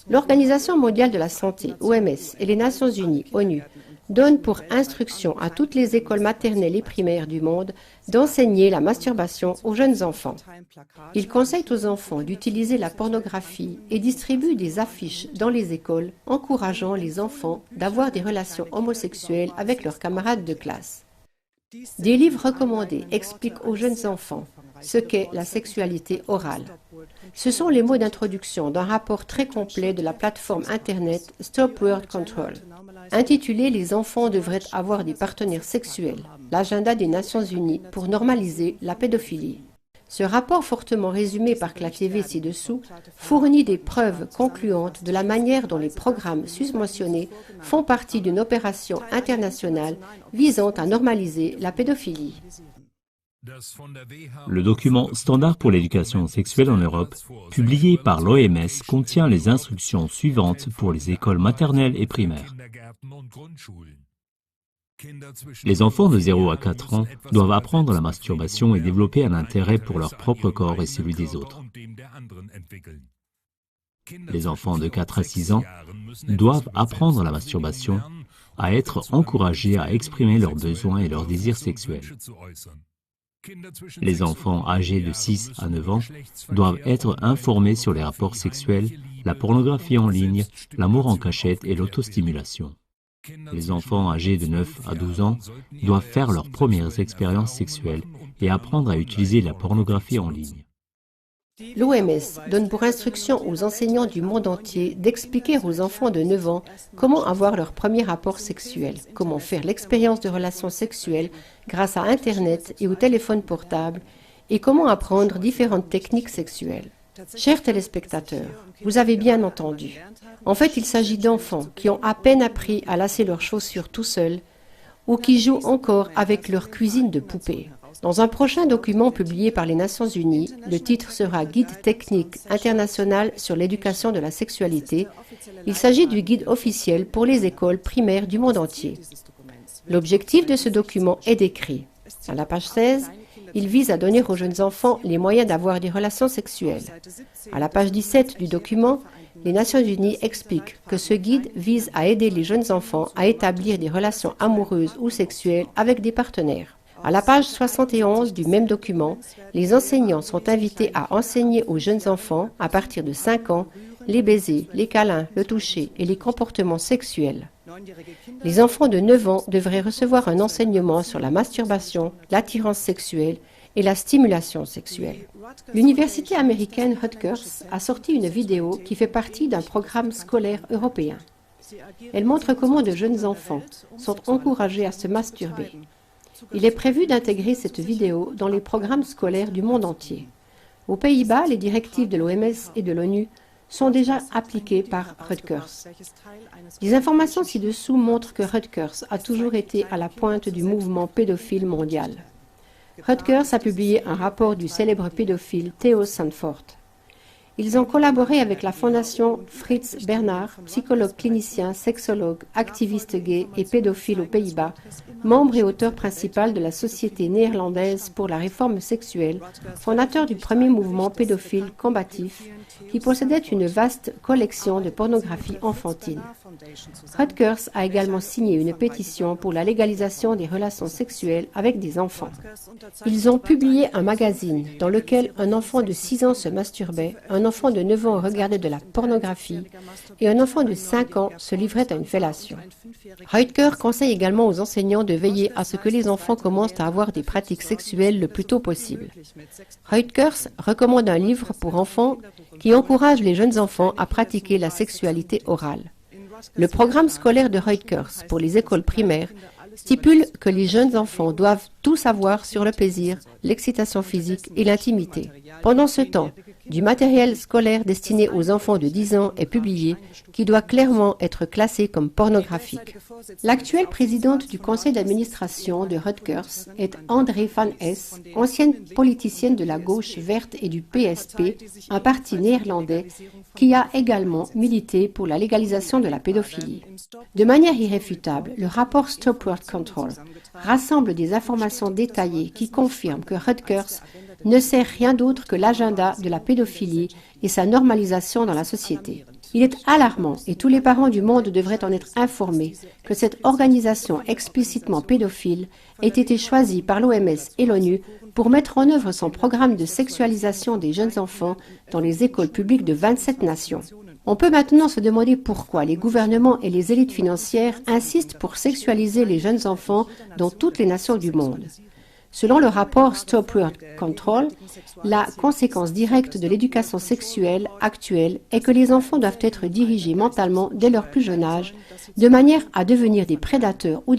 L'Organisation mondiale de la santé, OMS, et les Nations unies, ONU, donnent pour instruction à toutes les écoles maternelles et primaires du monde d'enseigner la masturbation aux jeunes enfants. Ils conseillent aux enfants d'utiliser la pornographie et distribuent des affiches dans les écoles encourageant les enfants d'avoir des relations homosexuelles avec leurs camarades de classe. Des livres recommandés expliquent aux jeunes enfants ce qu'est la sexualité orale. Ce sont les mots d'introduction d'un rapport très complet de la plateforme Internet Stop Word Control, intitulé « Les enfants devraient avoir des partenaires sexuels, l'agenda des Nations Unies pour normaliser la pédophilie ». Ce rapport fortement résumé par CLA-TV ci-dessous fournit des preuves concluantes de la manière dont les programmes susmentionnés font partie d'une opération internationale visant à normaliser la pédophilie. Le document Standard pour l'éducation sexuelle en Europe, publié par l'OMS, contient les instructions suivantes pour les écoles maternelles et primaires. Les enfants de 0 à 4 ans doivent apprendre la masturbation et développer un intérêt pour leur propre corps et celui des autres. Les enfants de 4 à 6 ans doivent apprendre la masturbation, à être encouragés à exprimer leurs besoins et leurs désirs sexuels. Les enfants âgés de 6 à 9 ans doivent être informés sur les rapports sexuels, la pornographie en ligne, l'amour en cachette et l'autostimulation. Les enfants âgés de 9 à 12 ans doivent faire leurs premières expériences sexuelles et apprendre à utiliser la pornographie en ligne. L'OMS donne pour instruction aux enseignants du monde entier d'expliquer aux enfants de 9 ans comment avoir leur premier rapport sexuel, comment faire l'expérience de relations sexuelles grâce à Internet et au téléphone portable et comment apprendre différentes techniques sexuelles. Chers téléspectateurs, vous avez bien entendu. En fait, il s'agit d'enfants qui ont à peine appris à lasser leurs chaussures tout seuls ou qui jouent encore avec leur cuisine de poupée. Dans un prochain document publié par les Nations Unies, le titre sera Guide technique international sur l'éducation de la sexualité. Il s'agit du guide officiel pour les écoles primaires du monde entier. L'objectif de ce document est décrit. À la page 16, il vise à donner aux jeunes enfants les moyens d'avoir des relations sexuelles. À la page 17 du document, les Nations Unies expliquent que ce guide vise à aider les jeunes enfants à établir des relations amoureuses ou sexuelles avec des partenaires. À la page 71 du même document, les enseignants sont invités à enseigner aux jeunes enfants, à partir de 5 ans, les baisers, les câlins, le toucher et les comportements sexuels. Les enfants de 9 ans devraient recevoir un enseignement sur la masturbation, l'attirance sexuelle et la stimulation sexuelle. L'université américaine Rutgers a sorti une vidéo qui fait partie d'un programme scolaire européen. Elle montre comment de jeunes enfants sont encouragés à se masturber. Il est prévu d'intégrer cette vidéo dans les programmes scolaires du monde entier. Aux Pays-Bas, les directives de l'OMS et de l'ONU sont déjà appliquées par Rutgers. Les informations ci-dessous montrent que Rutgers a toujours été à la pointe du mouvement pédophile mondial. Rutgers a publié un rapport du célèbre pédophile Theo Sanford. Ils ont collaboré avec la fondation Fritz Bernard, psychologue clinicien, sexologue, activiste gay et pédophile aux Pays-Bas, membre et auteur principal de la Société néerlandaise pour la réforme sexuelle, fondateur du premier mouvement pédophile combatif, qui possédait une vaste collection de pornographie enfantine. Rutgers a également signé une pétition pour la légalisation des relations sexuelles avec des enfants. Ils ont publié un magazine dans lequel un enfant de 6 ans se masturbait, un enfant de 9 ans regardait de la pornographie et un enfant de 5 ans se livrait à une fellation. Rutgers conseille également aux enseignants de veiller à ce que les enfants commencent à avoir des pratiques sexuelles le plus tôt possible. Rutgers recommande un livre pour enfants qui encourage les jeunes enfants à pratiquer la sexualité orale. Le programme scolaire de Rutgers pour les écoles primaires stipule que les jeunes enfants doivent tout savoir sur le plaisir, l'excitation physique et l'intimité. Pendant ce temps, du matériel scolaire destiné aux enfants de 10 ans est publié qui doit clairement être classé comme pornographique. L'actuelle présidente du conseil d'administration de Rutgers est André van Hess, ancienne politicienne de la gauche verte et du PSP, un parti néerlandais qui a également milité pour la légalisation de la pédophilie. De manière irréfutable, le rapport Stop Word Control rassemble des informations détaillées qui confirment que Rutgers ne sert rien d'autre que l'agenda de la pédophilie et sa normalisation dans la société. Il est alarmant, et tous les parents du monde devraient en être informés, que cette organisation explicitement pédophile ait été choisie par l'OMS et l'ONU pour mettre en œuvre son programme de sexualisation des jeunes enfants dans les écoles publiques de 27 nations. On peut maintenant se demander pourquoi les gouvernements et les élites financières insistent pour sexualiser les jeunes enfants dans toutes les nations du monde. Selon le rapport Stop Birth Control, la conséquence directe de l'éducation sexuelle actuelle est que les enfants doivent être dirigés mentalement dès leur plus jeune âge, de manière à devenir des prédateurs ou des